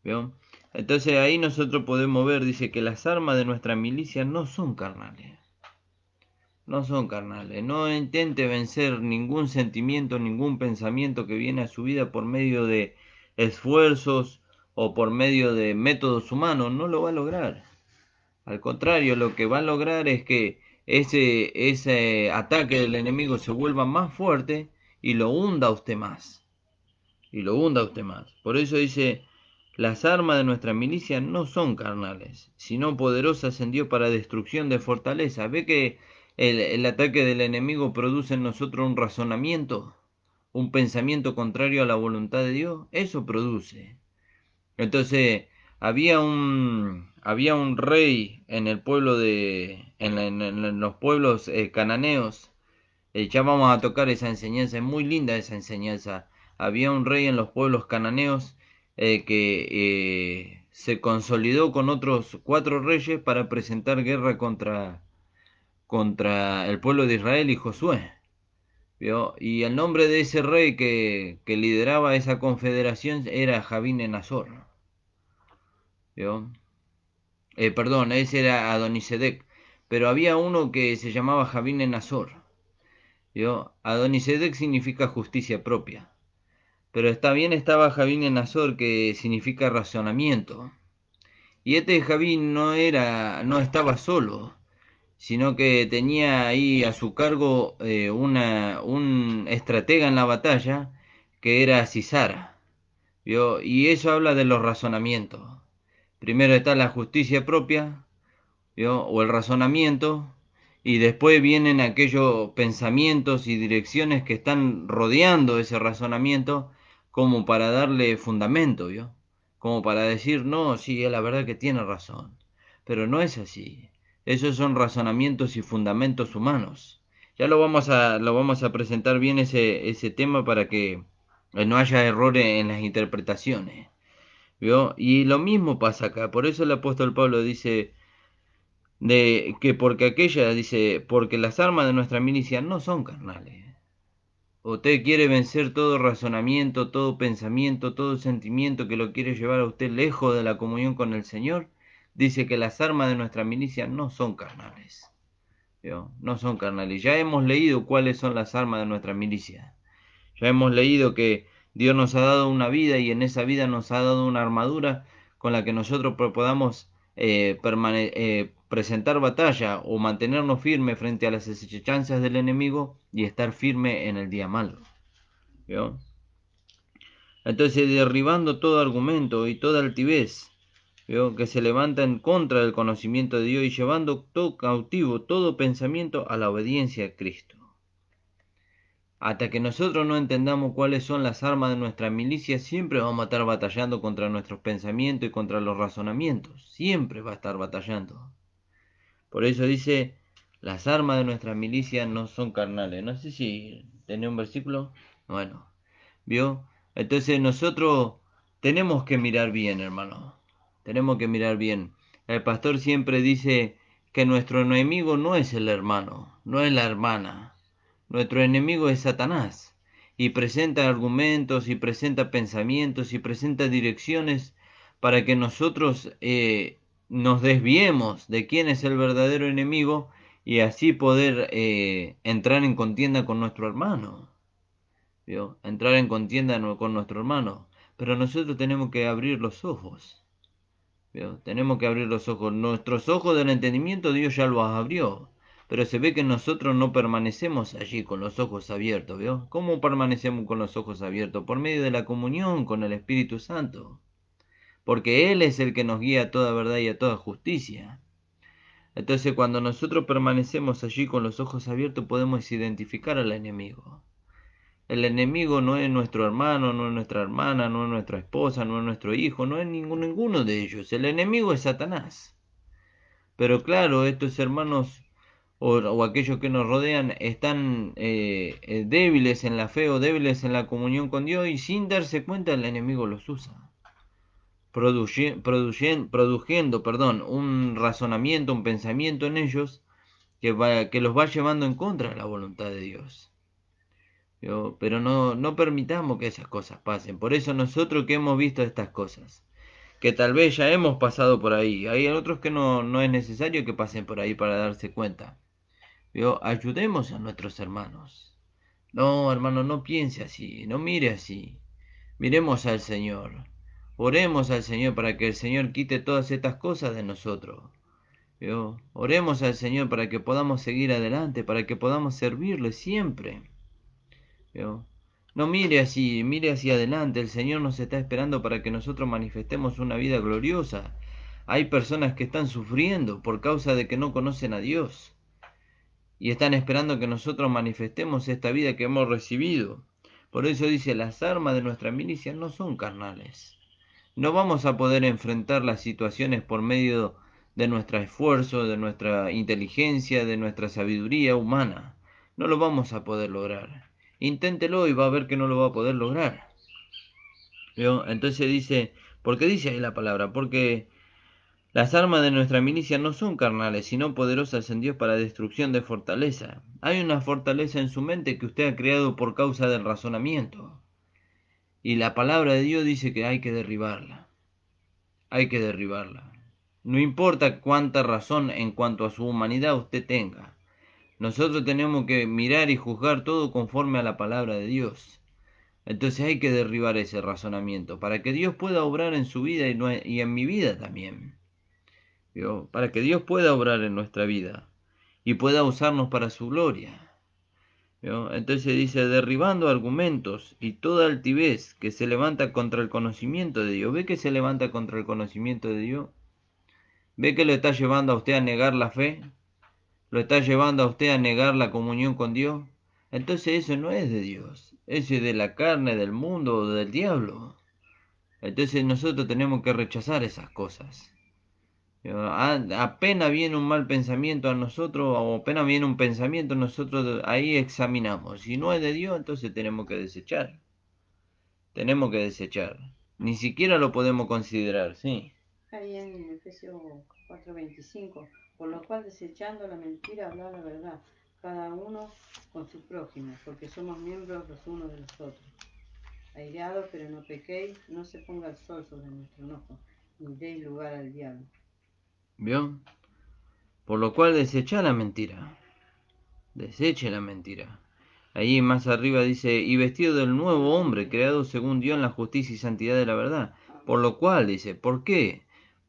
¿Vio? Entonces ahí nosotros podemos ver, dice, que las armas de nuestra milicia no son carnales. No son carnales. No intente vencer ningún sentimiento, ningún pensamiento que viene a su vida por medio de esfuerzos o por medio de métodos humanos. No lo va a lograr. Al contrario, lo que va a lograr es que ese ataque del enemigo se vuelva más fuerte y lo hunda a usted más. Y lo hunda a usted más. Por eso dice, las armas de nuestra milicia no son carnales, sino poderosas en Dios para destrucción de fortaleza. ¿Ve que el ataque del enemigo produce en nosotros un razonamiento, un pensamiento contrario a la voluntad de Dios? Eso produce. Entonces, había un rey en el pueblo en los pueblos cananeos. Ya vamos a tocar esa enseñanza, es muy linda esa enseñanza. Había un rey en los pueblos cananeos que se consolidó con otros 4 reyes para presentar guerra contra el pueblo de Israel y Josué. ¿Vio? Y el nombre de ese rey que lideraba esa confederación era Javín en Azor. ¿Vio? Perdón, ese era Adonisedec. Pero había uno que se llamaba Javín en Azor. ¿Vio? Adonisedec significa justicia propia. Pero estaba Javín en Azor, que significa razonamiento. Y este Javín no estaba solo, sino que tenía ahí a su cargo un estratega en la batalla, que era Sisara. ¿Vio? Y eso habla de los razonamientos. Primero está la justicia propia, ¿vio? O el razonamiento, y después vienen aquellos pensamientos y direcciones que están rodeando ese razonamiento como para darle fundamento, ¿vio? Como para decir, no, sí, es la verdad que tiene razón. Pero no es así. Esos son razonamientos y fundamentos humanos. Ya lo vamos a presentar bien ese tema para que no haya errores en las interpretaciones, ¿vio? Y lo mismo pasa acá. Por eso el apóstol Pablo dice, de que porque aquella, dice, porque las armas de nuestra milicia no son carnales. Usted quiere vencer todo razonamiento, todo pensamiento, todo sentimiento que lo quiere llevar a usted lejos de la comunión con el Señor. Dice que las armas de nuestra milicia no son carnales. ¿Vio? No son carnales. Ya hemos leído cuáles son las armas de nuestra milicia. Ya hemos leído que Dios nos ha dado una vida y en esa vida nos ha dado una armadura con la que nosotros podamos presentar batalla o mantenernos firmes frente a las asechanzas del enemigo y estar firme en el día malo. ¿Vio? Entonces, derribando todo argumento y toda altivez, ¿vio? Que se levanta en contra del conocimiento de Dios y llevando todo cautivo, todo pensamiento a la obediencia a Cristo. Hasta que nosotros no entendamos cuáles son las armas de nuestra milicia, siempre vamos a estar batallando contra nuestros pensamientos y contra los razonamientos. Siempre va a estar batallando. Por eso dice, las armas de nuestra milicia no son carnales. No sé si tenía un versículo. Bueno, ¿vio? Entonces nosotros tenemos que mirar bien, hermano. Tenemos que mirar bien. El pastor siempre dice que nuestro enemigo no es el hermano, no es la hermana. Nuestro enemigo es Satanás, y presenta argumentos, y presenta pensamientos, y presenta direcciones para que nosotros nos desviemos de quién es el verdadero enemigo y así poder entrar en contienda con nuestro hermano. ¿Vio? Entrar en contienda con nuestro hermano. Pero nosotros tenemos que abrir los ojos. ¿Vio? Tenemos que abrir los ojos. Nuestros ojos del entendimiento Dios ya los abrió. Pero se ve que nosotros no permanecemos allí con los ojos abiertos, ¿vio? ¿Cómo permanecemos con los ojos abiertos? Por medio de la comunión con el Espíritu Santo. Porque Él es el que nos guía a toda verdad y a toda justicia. Entonces cuando nosotros permanecemos allí con los ojos abiertos podemos identificar al enemigo. El enemigo no es nuestro hermano, no es nuestra hermana, no es nuestra esposa, no es nuestro hijo, no es ninguno de ellos. El enemigo es Satanás. Pero claro, estos hermanos o aquellos que nos rodean están débiles en la fe o débiles en la comunión con Dios y sin darse cuenta el enemigo los usa. Produciendo un razonamiento, un pensamiento en ellos que los va llevando en contra de la voluntad de Dios. Pero no permitamos que esas cosas pasen. Por eso nosotros que hemos visto estas cosas, que tal vez ya hemos pasado por ahí, hay otros que no es necesario que pasen por ahí para darse cuenta. Ayudemos a nuestros hermanos. No, hermano, no piense así, no mire así. Miremos al Señor. Oremos al Señor para que el Señor quite todas estas cosas de nosotros. Oremos al Señor para que podamos seguir adelante, para que podamos servirle siempre. No mire así, mire hacia adelante. El Señor nos está esperando para que nosotros manifestemos una vida gloriosa. Hay personas que están sufriendo por causa de que no conocen a Dios y están esperando que nosotros manifestemos esta vida que hemos recibido. Por eso dice, las armas de nuestra milicia no son carnales. No vamos a poder enfrentar las situaciones por medio de nuestro esfuerzo, de nuestra inteligencia, de nuestra sabiduría humana. No lo vamos a poder lograr. Inténtelo y va a ver que no lo va a poder lograr. Entonces dice, ¿por qué dice ahí la palabra? Porque las armas de nuestra milicia no son carnales, sino poderosas en Dios para destrucción de fortaleza. Hay una fortaleza en su mente que usted ha creado por causa del razonamiento. Y la palabra de Dios dice que hay que derribarla. Hay que derribarla. No importa cuánta razón en cuanto a su humanidad usted tenga. Nosotros tenemos que mirar y juzgar todo conforme a la palabra de Dios. Entonces hay que derribar ese razonamiento para que Dios pueda obrar en su vida y en mi vida también. Para que Dios pueda obrar en nuestra vida y pueda usarnos para su gloria. Entonces dice, derribando argumentos y toda altivez que se levanta contra el conocimiento de Dios. ¿Ve que se levanta contra el conocimiento de Dios? ¿Ve que lo está llevando a usted a negar la fe? ¿Lo está llevando a usted a negar la comunión con Dios? Entonces eso no es de Dios. Eso es de la carne, del mundo o del diablo. Entonces nosotros tenemos que rechazar esas cosas. Apenas viene un mal pensamiento a nosotros, o apenas viene un pensamiento, nosotros ahí examinamos. Si no es de Dios, entonces tenemos que desechar. Tenemos que desechar. Ni siquiera lo podemos considerar, ¿sí? Ahí en Efesios 4:25, por lo cual desechando la mentira, hablar la verdad, cada uno con su prójimo, porque somos miembros los unos de los otros. Airados, pero no pequéis, no se ponga el sol sobre nuestro enojo, ni deis lugar al diablo. ¿Vio? Por lo cual desecha la mentira. Deseche la mentira. Ahí más arriba dice, y vestido del nuevo hombre, creado según Dios en la justicia y santidad de la verdad. Por lo cual dice, ¿por qué?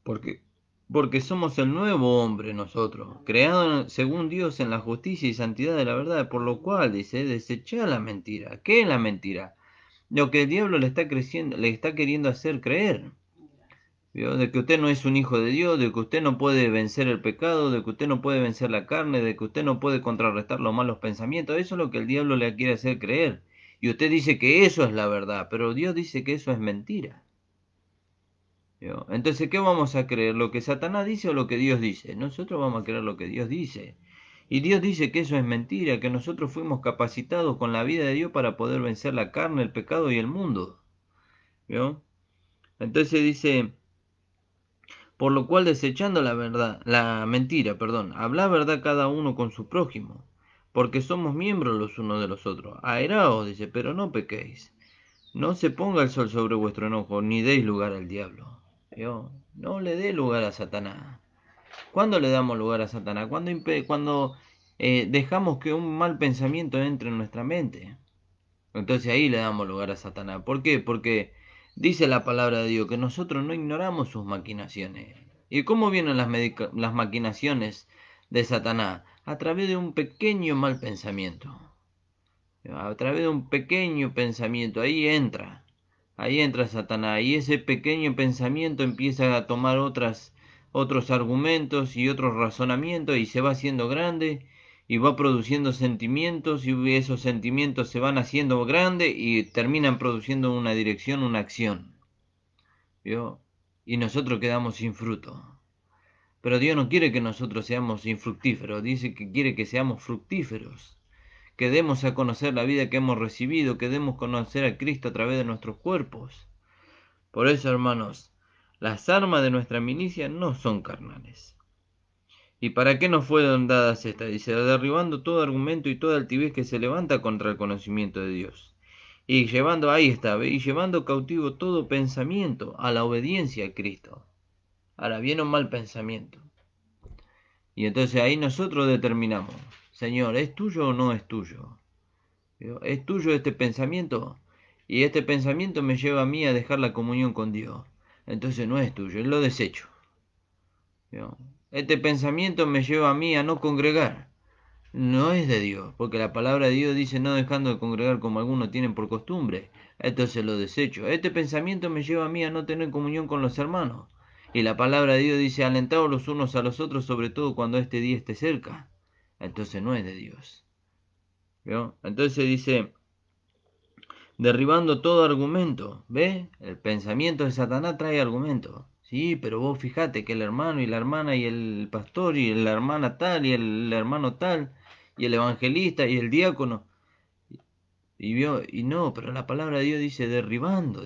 Porque somos el nuevo hombre nosotros, creado según Dios en la justicia y santidad de la verdad. Por lo cual dice, desecha la mentira. ¿Qué es la mentira? Lo que el diablo le está queriendo hacer creer. De que usted no es un hijo de Dios, de que usted no puede vencer el pecado, de que usted no puede vencer la carne, de que usted no puede contrarrestar los malos pensamientos. Eso es lo que el diablo le quiere hacer creer. Y usted dice que eso es la verdad, pero Dios dice que eso es mentira. Entonces, ¿qué vamos a creer? ¿Lo que Satanás dice o lo que Dios dice? Nosotros vamos a creer lo que Dios dice. Y Dios dice que eso es mentira, que nosotros fuimos capacitados con la vida de Dios para poder vencer la carne, el pecado y el mundo. Entonces dice, por lo cual desechando la mentira, habla verdad cada uno con su prójimo, porque somos miembros los unos de los otros. Airaos, dice, pero no pequéis. No se ponga el sol sobre vuestro enojo, ni deis lugar al diablo. No le dé lugar a Satanás. ¿Cuándo le damos lugar a Satanás? Cuando dejamos que un mal pensamiento entre en nuestra mente. Entonces ahí le damos lugar a Satanás. ¿Por qué? Porque dice la palabra de Dios que nosotros no ignoramos sus maquinaciones. ¿Y cómo vienen las maquinaciones de Satanás? A través de un pequeño mal pensamiento. A través de un pequeño pensamiento. Ahí entra Satanás. Y ese pequeño pensamiento empieza a tomar otros argumentos y otros razonamientos y se va haciendo grande. y va produciendo sentimientos, y esos sentimientos se van haciendo grandes y terminan produciendo una dirección, una acción. ¿Vio? Y nosotros quedamos sin fruto. Pero Dios no quiere que nosotros seamos infructíferos, dice que quiere que seamos fructíferos, que demos a conocer la vida que hemos recibido, que demos a conocer a Cristo a través de nuestros cuerpos. Por eso, hermanos, las armas de nuestra milicia no son carnales. ¿Y para qué nos fueron dadas estas? Dice, derribando todo argumento y toda altivez que se levanta contra el conocimiento de Dios. Y llevando, ahí está, y llevando cautivo todo pensamiento a la obediencia a Cristo. Ahora, bien o mal pensamiento. Y entonces ahí nosotros determinamos, Señor, ¿es tuyo o no es tuyo? ¿Es tuyo este pensamiento? Y este pensamiento me lleva a mí a dejar la comunión con Dios. Entonces no es tuyo, lo desecho. Este pensamiento me lleva a mí a no congregar. No es de Dios, porque la palabra de Dios dice no dejando de congregar como algunos tienen por costumbre. Entonces lo desecho. Este pensamiento me lleva a mí a no tener comunión con los hermanos. Y la palabra de Dios dice alentaos los unos a los otros, sobre todo cuando este día esté cerca. Entonces no es de Dios. ¿Vio? Entonces dice, derribando todo argumento. ¿Ve? El pensamiento de Satanás trae argumento. Sí, pero vos fijate que el hermano y la hermana y el pastor y la hermana tal y el hermano tal y el evangelista y el diácono. Y vio, y no, pero la palabra de Dios dice derribando.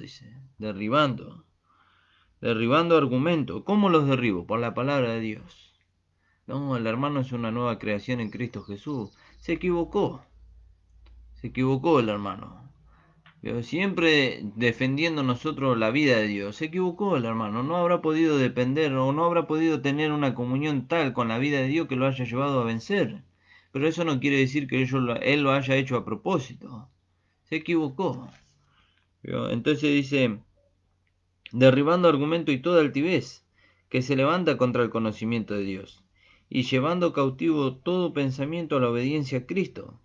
Derribando argumento. ¿Cómo los derribo? Por la palabra de Dios. No, el hermano es una nueva creación en Cristo Jesús. Se equivocó el hermano. Pero siempre defendiendo nosotros la vida de Dios. Se equivocó el hermano. No habrá podido depender o no habrá podido tener una comunión tal con la vida de Dios que lo haya llevado a vencer. Pero eso no quiere decir que él lo haya hecho a propósito. Se equivocó. Entonces dice, derribando argumento y toda altivez que se levanta contra el conocimiento de Dios, y llevando cautivo todo pensamiento a la obediencia a Cristo,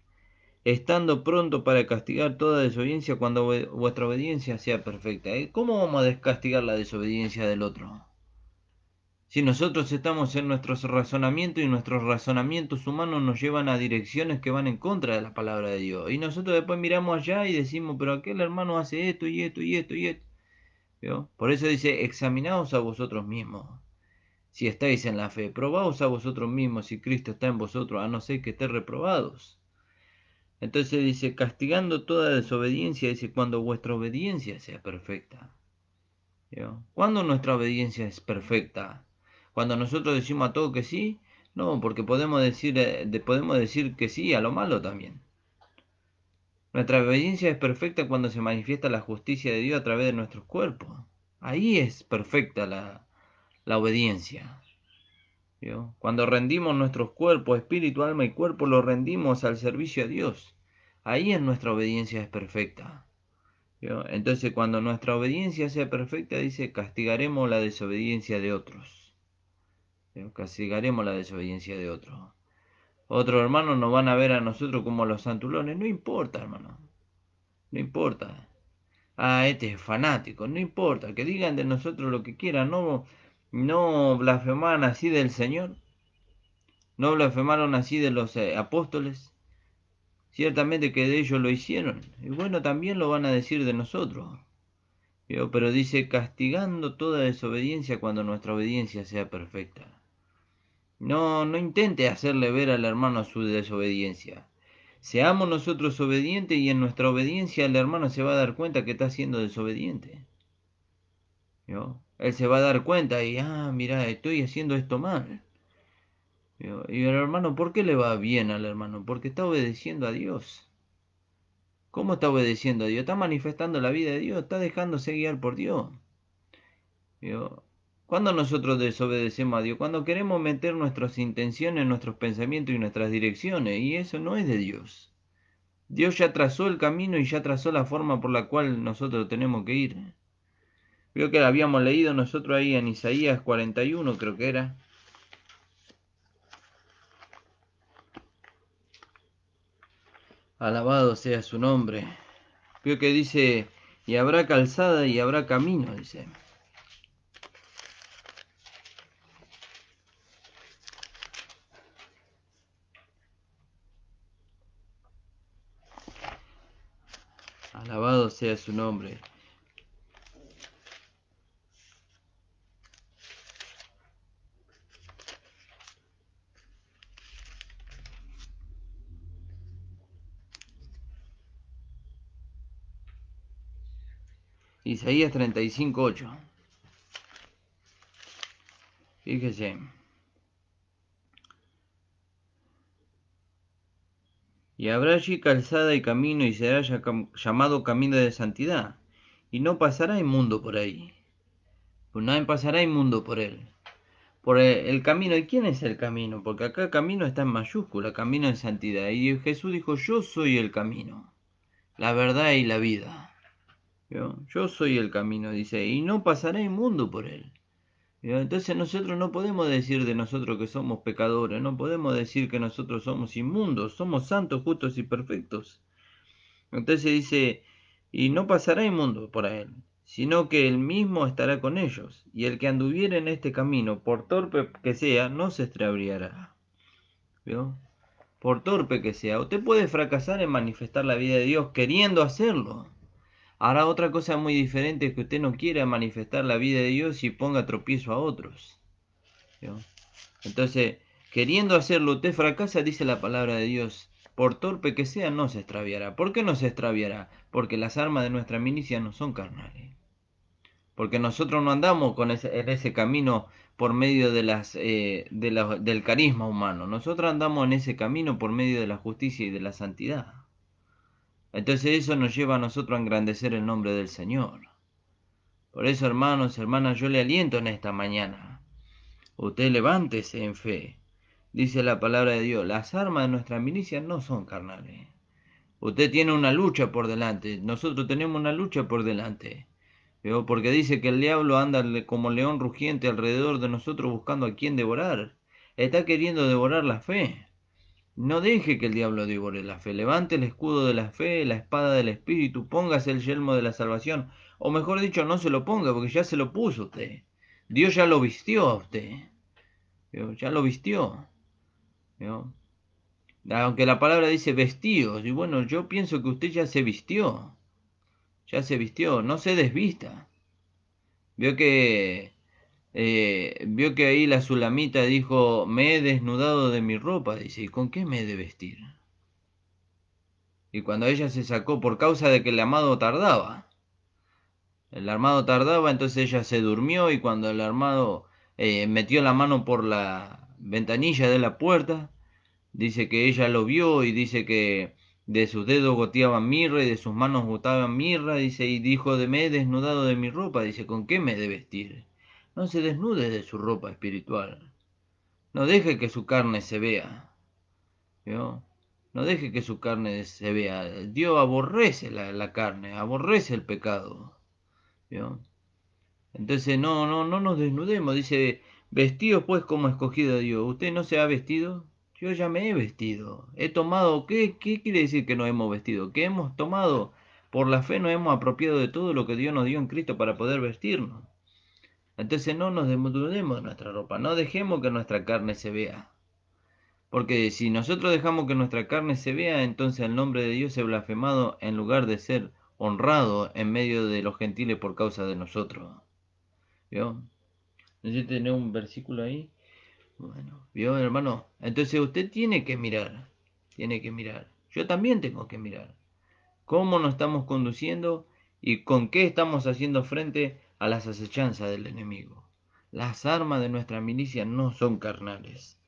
estando pronto para castigar toda desobediencia cuando vuestra obediencia sea perfecta. ¿Cómo vamos a descastigar la desobediencia del otro? Si nosotros estamos en nuestros razonamientos y nuestros razonamientos humanos nos llevan a direcciones que van en contra de la palabra de Dios. Y nosotros después miramos allá y decimos, pero aquel hermano hace esto y esto y esto y esto. ¿Vio? Por eso dice, examinaos a vosotros mismos. Si estáis en la fe, probaos a vosotros mismos si Cristo está en vosotros, a no ser que estéis reprobados. Entonces dice, castigando toda desobediencia, dice, cuando vuestra obediencia sea perfecta. ¿Vio? ¿Cuándo nuestra obediencia es perfecta? Cuando nosotros decimos a todo que sí, no, porque podemos decir que sí a lo malo también. Nuestra obediencia es perfecta cuando se manifiesta la justicia de Dios a través de nuestros cuerpos. Ahí es perfecta la obediencia. ¿Vio? Cuando rendimos nuestros cuerpos, espíritu, alma y cuerpo, los rendimos al servicio a Dios. Ahí es nuestra obediencia es perfecta. ¿Vio? Entonces cuando nuestra obediencia sea perfecta, dice, castigaremos la desobediencia de otros. ¿Vio? Castigaremos la desobediencia de otros. Otros hermanos nos van a ver a nosotros como los santulones. No importa, hermano. No importa. Ah, este es fanático. No importa. Que digan de nosotros lo que quieran. No blasfeman así del Señor. No blasfemaron así de los apóstoles. Ciertamente que de ellos lo hicieron. Y bueno, también lo van a decir de nosotros. Pero dice, castigando toda desobediencia cuando nuestra obediencia sea perfecta. No intente hacerle ver al hermano su desobediencia. Seamos nosotros obedientes y en nuestra obediencia el hermano se va a dar cuenta que está siendo desobediente. Él se va a dar cuenta y, mira, estoy haciendo esto mal. Y el hermano, ¿por qué le va bien al hermano? Porque está obedeciendo a Dios. ¿Cómo está obedeciendo a Dios? Está manifestando la vida de Dios, está dejándose guiar por Dios. ¿Cuándo nosotros desobedecemos a Dios? Cuando queremos meter nuestras intenciones, nuestros pensamientos y nuestras direcciones, y eso no es de Dios. Dios ya trazó el camino y ya trazó la forma por la cual nosotros tenemos que ir. Creo que habíamos leído nosotros ahí en Isaías 41, creo que era. Alabado sea su nombre. Creo que dice, y habrá calzada y habrá camino, dice. Alabado sea su nombre. Isaías 35:8. Fíjese. Y habrá allí calzada y camino, y será llamado camino de santidad. Y no pasará inmundo por ahí. Pues no pasará inmundo por él. Por el camino. ¿Y quién es el camino? Porque acá camino está en mayúscula, camino de santidad. Y Jesús dijo, yo soy el camino, la verdad y la vida. ¿Vio? Yo soy el camino, dice, y no pasará inmundo por él. ¿Vio? Entonces nosotros no podemos decir de nosotros que somos pecadores, no podemos decir que nosotros somos inmundos, somos santos, justos y perfectos. Entonces dice, y no pasará inmundo por él, sino que él mismo estará con ellos, y el que anduviere en este camino, por torpe que sea, no se extraviará. ¿Vio? Por torpe que sea, usted puede fracasar en manifestar la vida de Dios queriendo hacerlo. Ahora otra cosa muy diferente es que usted no quiera manifestar la vida de Dios y ponga tropiezo a otros. ¿Vio? Entonces, queriendo hacerlo, usted fracasa, dice la palabra de Dios. Por torpe que sea, no se extraviará. ¿Por qué no se extraviará? Porque las armas de nuestra milicia no son carnales. Porque nosotros no andamos en ese camino por medio del carisma humano. Nosotros andamos en ese camino por medio de la justicia y de la santidad. Entonces eso nos lleva a nosotros a engrandecer el nombre del Señor. Por eso, hermanos, hermanas, yo le aliento en esta mañana. Usted levántese en fe. Dice la palabra de Dios, las armas de nuestra milicia no son carnales. Usted tiene una lucha por delante, nosotros tenemos una lucha por delante. ¿Veo? Porque dice que el diablo anda como león rugiente alrededor de nosotros buscando a quien devorar. Está queriendo devorar la fe. No deje que el diablo devore la fe. Levante el escudo de la fe, la espada del Espíritu, póngase el yelmo de la salvación. O mejor dicho, no se lo ponga porque ya se lo puso usted. Dios ya lo vistió a usted. ¿Veo? Ya lo vistió. ¿Veo? Aunque la palabra dice vestidos. Y bueno, yo pienso que usted ya se vistió. Ya se vistió. No se desvista. Vio que ahí la Sulamita dijo, me he desnudado de mi ropa, dice, ¿y con qué me he de vestir? Y cuando ella se sacó por causa de que el amado tardaba, entonces ella se durmió y cuando el armado metió la mano por la ventanilla de la puerta, dice que ella lo vio y dice que de sus dedos goteaban mirra y de sus manos gotaban mirra, dice, y dijo, me he desnudado de mi ropa, dice, ¿con qué me he de vestir? No se desnude de su ropa espiritual. No deje que su carne se vea. ¿Vio? No deje que su carne se vea. Dios aborrece la carne, aborrece el pecado. ¿Vio? Entonces no nos desnudemos. Dice, vestidos pues como escogido de Dios. ¿Usted no se ha vestido? Yo ya me he vestido. He tomado, ¿qué quiere decir que nos hemos vestido? Que hemos tomado, por la fe nos hemos apropiado de todo lo que Dios nos dio en Cristo para poder vestirnos. Entonces no nos desnudemos de nuestra ropa. No dejemos que nuestra carne se vea. Porque si nosotros dejamos que nuestra carne se vea, entonces el nombre de Dios es blasfemado en lugar de ser honrado en medio de los gentiles por causa de nosotros. ¿Vio? ¿Necesita tener un versículo ahí? Bueno, ¿vio, hermano? Entonces usted tiene que mirar. Tiene que mirar. Yo también tengo que mirar. ¿Cómo nos estamos conduciendo y con qué estamos haciendo frente a las acechanzas del enemigo? Las armas de nuestra milicia no son carnales.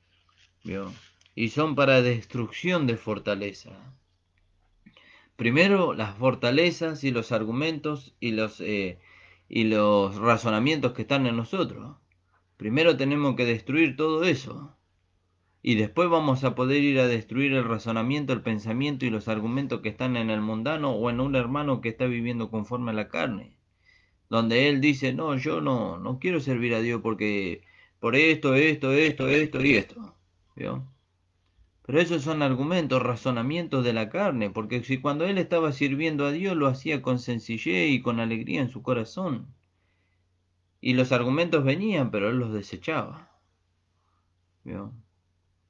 ¿Vio? Y son para destrucción de fortaleza. Primero, las fortalezas y los argumentos y los razonamientos que están en nosotros. Primero tenemos que destruir todo eso. Y después vamos a poder ir a destruir el razonamiento, el pensamiento y los argumentos que están en el mundano o en un hermano que está viviendo conforme a la carne. Donde él dice, no, yo no quiero servir a Dios porque por esto y esto. ¿Vio? Pero esos son argumentos, razonamientos de la carne, porque si cuando él estaba sirviendo a Dios lo hacía con sencillez y con alegría en su corazón. Y los argumentos venían, pero él los desechaba. ¿Vio?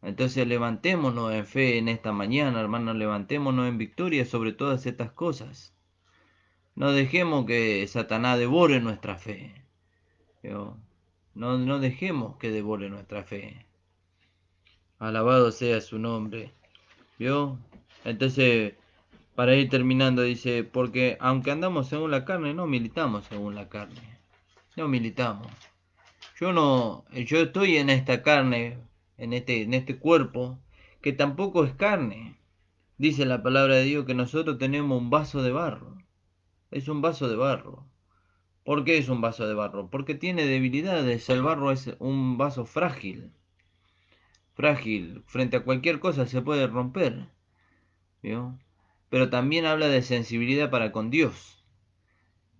Entonces levantémonos en fe en esta mañana, hermanos, levantémonos en victoria sobre todas estas cosas. No dejemos que Satanás devore nuestra fe. ¿Vio? No dejemos que devore nuestra fe. Alabado sea su nombre. ¿Vio? Entonces, para ir terminando, dice, porque aunque andamos según la carne, no militamos según la carne. No militamos. Yo estoy en esta carne, en este cuerpo, que tampoco es carne. Dice la palabra de Dios que nosotros tenemos un vaso de barro. Es un vaso de barro. ¿Por qué es un vaso de barro? Porque tiene debilidades. El barro es un vaso frágil. Frágil. Frente a cualquier cosa se puede romper. ¿Vio? Pero también habla de sensibilidad para con Dios.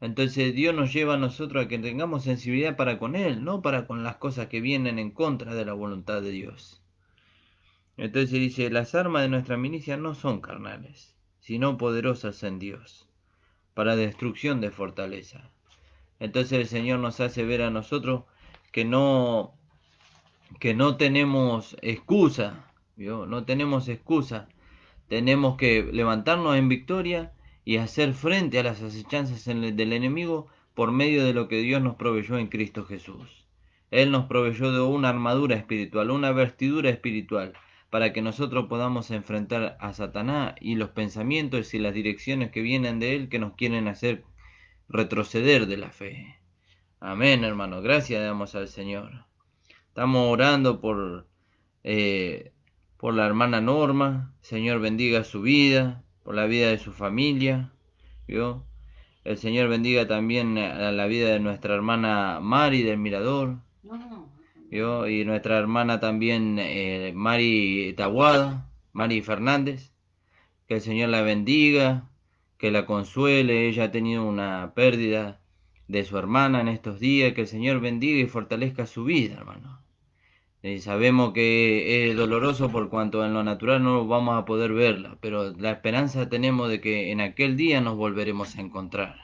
Entonces Dios nos lleva a nosotros a que tengamos sensibilidad para con Él, no para con las cosas que vienen en contra de la voluntad de Dios. Entonces dice, las armas de nuestra milicia no son carnales, sino poderosas en Dios, para destrucción de fortaleza. Entonces el Señor nos hace ver a nosotros que no tenemos excusa, ¿vio? No tenemos excusa. Tenemos que levantarnos en victoria y hacer frente a las acechanzas del enemigo por medio de lo que Dios nos proveyó en Cristo Jesús. Él nos proveyó de una armadura espiritual, una vestidura espiritual, para que nosotros podamos enfrentar a Satanás y los pensamientos y las direcciones que vienen de él que nos quieren hacer retroceder de la fe. Amén, hermano. Gracias damos al Señor. Estamos orando por la hermana Norma. Señor bendiga su vida, por la vida de su familia. ¿Vio? El Señor bendiga también a la vida de nuestra hermana Mari del Mirador. ¿Vio? Y nuestra hermana también Mari Tahuada, Mari Fernández. Que el Señor la bendiga, que la consuele. Ella ha tenido una pérdida de su hermana en estos días. Que el Señor bendiga y fortalezca su vida, hermano. Sabemos que es doloroso por cuanto en lo natural no vamos a poder verla, pero la esperanza tenemos de que en aquel día nos volveremos a encontrar.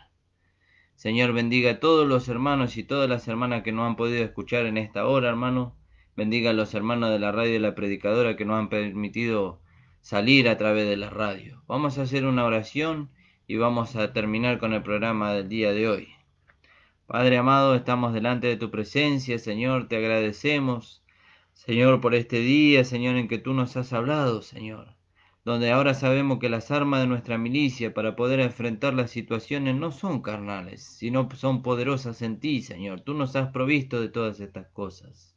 Señor, bendiga a todos los hermanos y todas las hermanas que nos han podido escuchar en esta hora, hermano. Bendiga a los hermanos de la radio de la predicadora que nos han permitido salir a través de la radio. Vamos a hacer una oración y vamos a terminar con el programa del día de hoy. Padre amado, estamos delante de tu presencia, Señor, te agradecemos, Señor, por este día, Señor, en que tú nos has hablado, Señor, donde ahora sabemos que las armas de nuestra milicia para poder enfrentar las situaciones no son carnales, sino son poderosas en ti, Señor. Tú nos has provisto de todas estas cosas.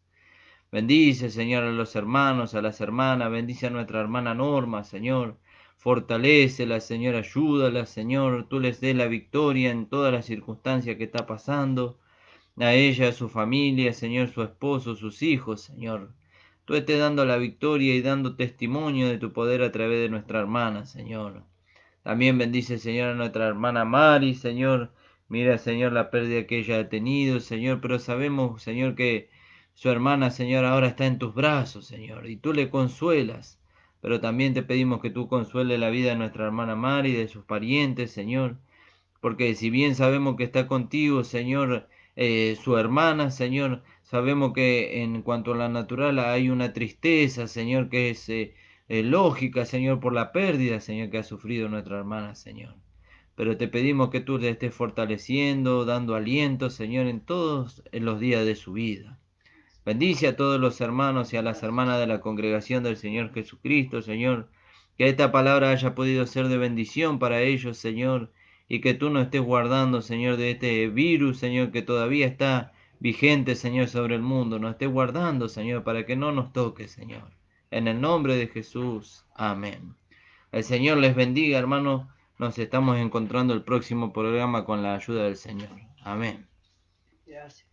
Bendice, Señor, a los hermanos, a las hermanas, bendice a nuestra hermana Norma, Señor. Fortalécela, Señor, ayúdala, Señor. Tú les des la victoria en todas las circunstancias que está pasando. A ella, a su familia, Señor, su esposo, sus hijos, Señor. Tú estés dando la victoria y dando testimonio de tu poder a través de nuestra hermana, Señor. También bendice, Señor, a nuestra hermana Mari, Señor. Mira, Señor, la pérdida que ella ha tenido, Señor, pero sabemos, Señor, que su hermana, Señor, ahora está en tus brazos, Señor, y tú le consuelas. Pero también te pedimos que tú consueles la vida de nuestra hermana Mari y de sus parientes, Señor. Porque si bien sabemos que está contigo, Señor, su hermana, Señor, sabemos que en cuanto a la natural hay una tristeza, Señor, que es lógica, Señor, por la pérdida, Señor, que ha sufrido nuestra hermana, Señor. Pero te pedimos que tú le estés fortaleciendo, dando aliento, Señor, en todos los días de su vida. Bendice a todos los hermanos y a las hermanas de la congregación del Señor Jesucristo, Señor. Que esta palabra haya podido ser de bendición para ellos, Señor. Y que tú nos estés guardando, Señor, de este virus, Señor, que todavía está vigente, Señor, sobre el mundo. Nos estés guardando, Señor, para que no nos toque, Señor. En el nombre de Jesús. Amén. El Señor les bendiga, hermanos. Nos estamos encontrando el próximo programa con la ayuda del Señor. Amén. Gracias.